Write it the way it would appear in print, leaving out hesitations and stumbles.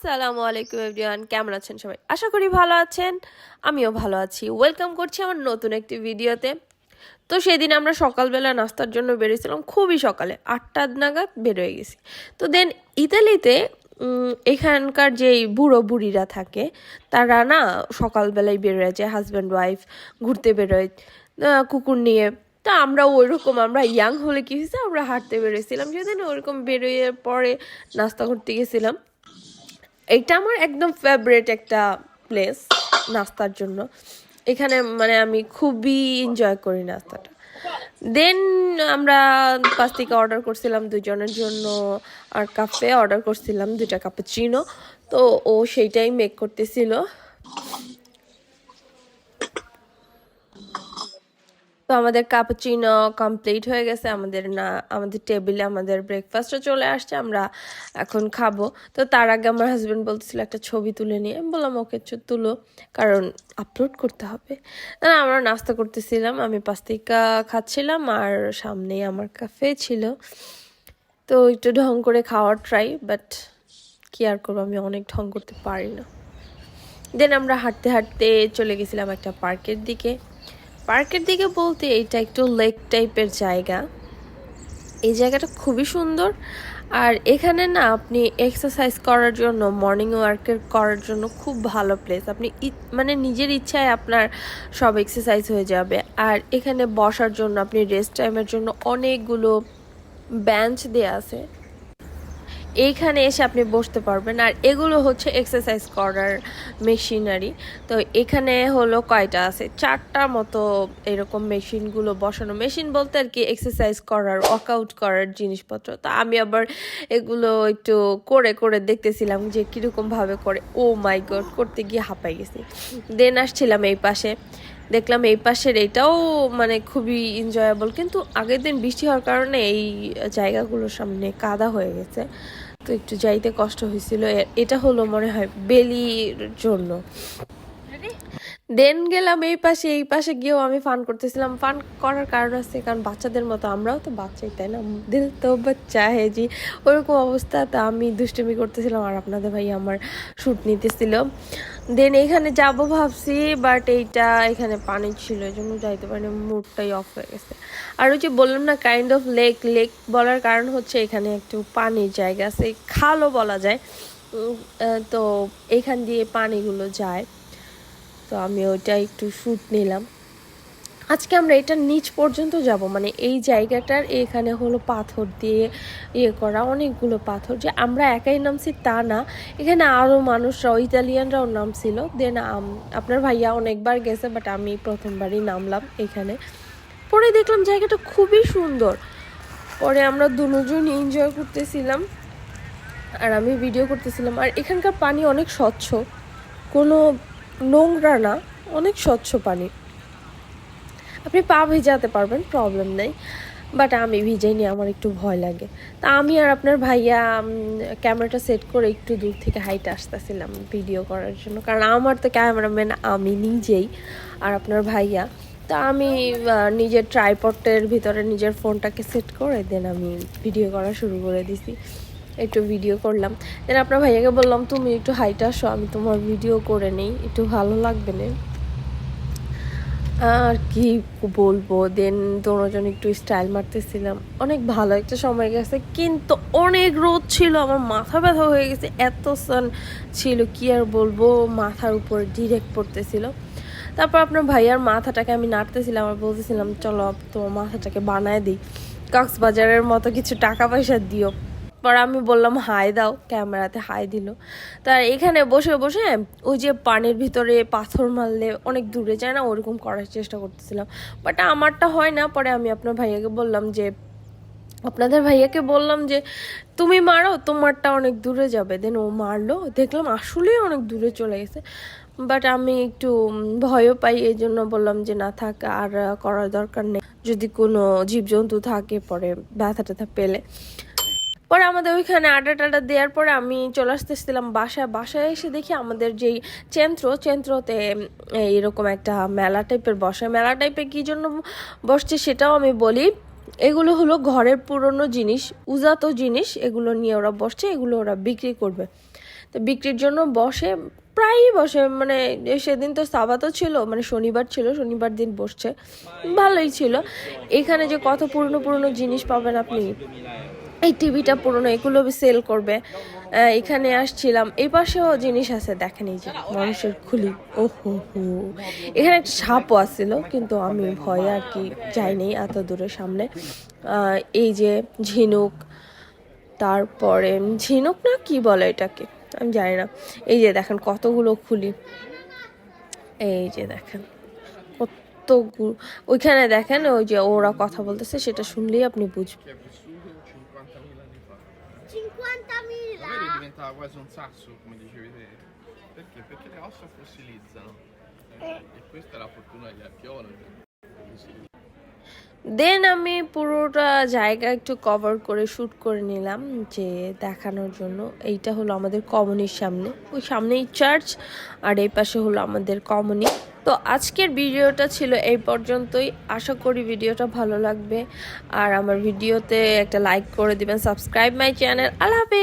আসসালামু আলাইকুম এভরিওয়ান, কেমন আছেন সবাই? আশা করি ভালো আছেন। আমিও ভালো আছি। ওয়েলকাম করছি আমার নতুন একটি ভিডিওতে। তো সেদিন আমরা সকালবেলা নাস্তার জন্য বেরিয়েছিলাম, খুবই সকালে 8টা নাগাদ বের হয়ে গেছি। তো দেন ইতালিতে এখানকার যেই বুড়ো বুড়িরা থাকে তারা না সকালবেলায় বের হয়ে যায়, হাজব্যান্ড ওয়াইফ ঘুরতে বেরোয় কুকুর নিয়ে। তা আমরা ওইরকম আমরা ইয়াং হলে কি হয়েছে, আমরা হাঁটতে বেরোয়েছিলাম সেদিন, ওইরকম বেরোয় পরে নাস্তা করতে গেছিলাম। এইটা আমার একদম ফেভারিট একটা প্লেস নাস্তার জন্য। এখানে মানে আমি খুবই এনজয় করি নাস্তাটা। দেন আমরা পাস্তিকা অর্ডার করছিলাম দুজনের জন্য, আর কাফে অর্ডার করছিলাম 2টা কাপুচিনো। তো ও সেইটাই মেক করতেছিল। তো আমাদের কাপুচিনো কমপ্লিট হয়ে গেছে, আমাদের টেবিলে আমাদের ব্রেকফাস্টও চলে আসছে, আমরা এখন খাবো। তো তার আগে আমার হাজব্যান্ড বলতেছিল একটা ছবি তুলে নিয়ে, আমি বললাম ওকে তুলো, কারণ আপলোড করতে হবে। না আমরা নাস্তা করতেছিলাম, আমি পাস্তিকা খাচ্ছিলাম আর সামনেই আমার কাফে ছিল। তো একটু ঢং করে খাওয়ার ট্রাই, বাট কি আর করবো, আমি অনেক ঢং করতে পারি না। দেন আমরা হাঁটতে হাঁটতে চলে গেছিলাম একটা পার্কের দিকে বলতে এটা একটু লেক টাইপের জায়গা। এই জায়গাটা খুবই সুন্দর। আর এখানে না আপনি এক্সারসাইজ করার জন্য, মর্নিং ওয়ার্কের করার জন্য খুব ভালো প্লেস। আপনি মানে নিজের ইচ্ছায় আপনার সব এক্সারসাইজ হয়ে যাবে। আর এখানে বসার জন্য, আপনি রেস্ট টাইমের জন্য অনেকগুলো বেঞ্চ দেয়া আছে, এইখানে এসে আপনি বসতে পারবেন। আর এগুলো হচ্ছে এক্সারসাইজ করার মেশিনারি। তো এখানে হলো কয়টা আছে, 4টার মতো এরকম মেশিনগুলো বসানো। মেশিন বলতে আর কি এক্সারসাইজ করার, ওয়ার্কআউট করার জিনিসপত্র। তো আমি আবার এগুলো একটু করে করে দেখতেছিলাম যে কীরকমভাবে করে। ও মাই গড, করতে গিয়ে হাঁপাই গেছি। দেন আসছিলাম এই পাশে, দেখলাম এই পাশের এইটাও মানে খুবই এনজয়েবল, কিন্তু আগের দিন বৃষ্টি হওয়ার কারণে এই জায়গাগুলোর সামনে কাদা হয়ে গেছে, তো একটু যাইতে কষ্ট হয়েছিল। এটা হলো মনে হয় বেলির জন্য। দেন গেলাম এই পাশে গিয়েও আমি ফান করতেছিলাম। ফান করার কারণ আছে, কারণ বাচ্চাদের মতো আমরাও তো বাচ্চাই, তাই না? দিল তো বাচ্চা হে জি, ওরকম অবস্থা। তো আমি দুষ্টুমি করতেছিলাম আর আপনাদের ভাই আমার শ্যুট নিতেছিল। দেন এখানে যাব ভাবছি, বাট এখানে পানি ছিল, এই জন্য যাইতে পারিনি, মুডটাই অফ হয়ে গেছে। আর ওই যে বললাম না, কাইন্ড অফ লেক বলার কারণ হচ্ছে এখানে একটু পানির জায়গা আছে, খালও বলা যায়। তো এখান দিয়ে পানিগুলো যায়। তো আমি ওইটা একটু শ্যুট নিলাম। আজকে আমরা এটার নিচ পর্যন্ত যাব, মানে এই জায়গাটার এখানে হলো পাথর দিয়ে করা, অনেকগুলো পাথর। যে আমরা একাই নামছি তা না, এখানে আরও মানুষরাও, ইতালিয়ানরাও নামছিল। দেন আপনার ভাইয়া অনেকবার গেছে, বাট আমি প্রথমবারই নামলাম এখানে। পরে দেখলাম জায়গাটা খুবই সুন্দর। পরে আমরা দুজন এনজয় করতেছিলাম আর আমি ভিডিও করতেছিলাম। আর এখানকার পানি অনেক স্বচ্ছ, কোনো নোংরা না, অনেক স্বচ্ছ পানি। আপনি পা ভিজাতে পারবেন, প্রবলেম নেই, বাট আমি ভিজাইনি, আমার একটু ভয় লাগে। তা আমি আর আপনার ভাইয়া ক্যামেরাটা সেট করে একটু দূর থেকে হাইটে আসতেছিলাম ভিডিও করার জন্য, কারণ আমার তো ক্যামেরাম্যান আমি নিজেই আর আপনার ভাইয়া। তা আমি নিজের ট্রাইপডের ভিতরে নিজের ফোনটাকে সেট করে দেন আমি ভিডিও করা শুরু করে দিছি। একটু ভিডিও করলাম। দেন আপনার ভাইয়াকে বললাম তুমি একটু হাইটে আসো, আমি তোমার ভিডিও করে নিই, একটু ভালো লাগবে না। আর কি বলবো, দেন দুজন একটু স্টাইল মারতেছিলাম, অনেক ভালো একটা সময় গেছে। কিন্তু অনেক রোদ ছিল, আমার মাথা ব্যথা হয়ে গেছে, এত সান ছিল কি আর বলবো, মাথার উপর ডিরেক্ট পড়তেছিল। তারপর আপনার ভাইয়ার মাথাটাকে আমি নাড়তেছিলাম আর বলতেছিলাম চলো তোমার মাথাটাকে বানায় দিই, কক্সবাজারের মতো কিছু টাকা পয়সা দিও। পর আমি বললাম হাই দাও, ক্যামেরাতে হাই দিল। তার এখানে বসে বসে ওই যে পানির ভিতরে পাথর মারলে অনেক দূরে যায় না, ওরকম করার চেষ্টা করতেছিলাম, বাট আমারটা হয় না। পরে আমি আপনাদের ভাইয়াকে বললাম যে তুমি মারো, তোমারটা অনেক দূরে যাবে। দেন ও মারলো, দেখলাম আসলেই অনেক দূরে চলে গেছে, বাট আমি একটু ভয়ও পাই, এই জন্য বললাম যে না থাক, আর করার দরকার নেই, যদি কোনো জীবজন্তু থাকে পরে ব্যথা ট্যাথা পেলে। পরে আমাদের ওইখানে আড্ডা টাড্ডা দেওয়ার পরে আমি চলে আসতেছিলাম বাসায় এসে দেখি আমাদের যেই চেন্ত্রতে এরকম একটা মেলা টাইপের বসে। মেলা টাইপের কী জন্য বসছে সেটাও আমি বলি। এগুলো হলো ঘরের পুরনো জিনিস, উজাত জিনিস, এগুলো নিয়ে ওরা বসছে, এগুলো ওরা বিক্রি করবে। তো বিক্রির জন্য বসে, প্রায়ই বসে, মানে সেদিন তো সাবাতও ছিল, মানে শনিবার ছিল, শনিবার দিন বসছে, ভালোই ছিল। এখানে যে কত পুরনো পুরনো জিনিস পাবেন আপনি, এই টিভিটা পুরনো, এগুলো সেল করবে। এখানে আসছিলাম, এই পাশেও জিনিস আছে, দেখেন এই যে মানুষের খুলি, ও হো হো, এখানে একটা সাপও আসছিল, কিন্তু আমি ভয়ে আর কি যাইনি এত দূরের সামনে। এই যে ঝিনুক, তারপরে ঝিনুক না কি বলে এটাকে আমি জানি না। এই যে দেখেন কতগুলো খুলি, এই যে দেখেন কতগুলো, ওইখানে দেখেন ওই যে ওরা কথা বলতেছে, সেটা শুনলেই আপনি বুঝবেন। Che è vissuto 50.000 Magari anni fa. diventava quasi un sasso, come dicevi te. Perché? Perché le ossa fossilizzano. E questa è la fortuna degli archeologi. দেন আমি পুরোটা জায়গা একটু কভার করে শ্যুট করে নিলাম, যে দেখানোর জন্য। এইটা হলো আমাদের কমনির সামনে, ওই সামনেই চার্চ, আর এই পাশে হলো আমাদের কমনি। তো আজকের ভিডিওটা ছিল এই পর্যন্তই, আশা করি ভিডিওটা ভালো লাগবে, আর আমার ভিডিওতে একটা লাইক করে দিবেন, সাবস্ক্রাইব মাই চ্যানেল। আল্লাহ হাফেজ।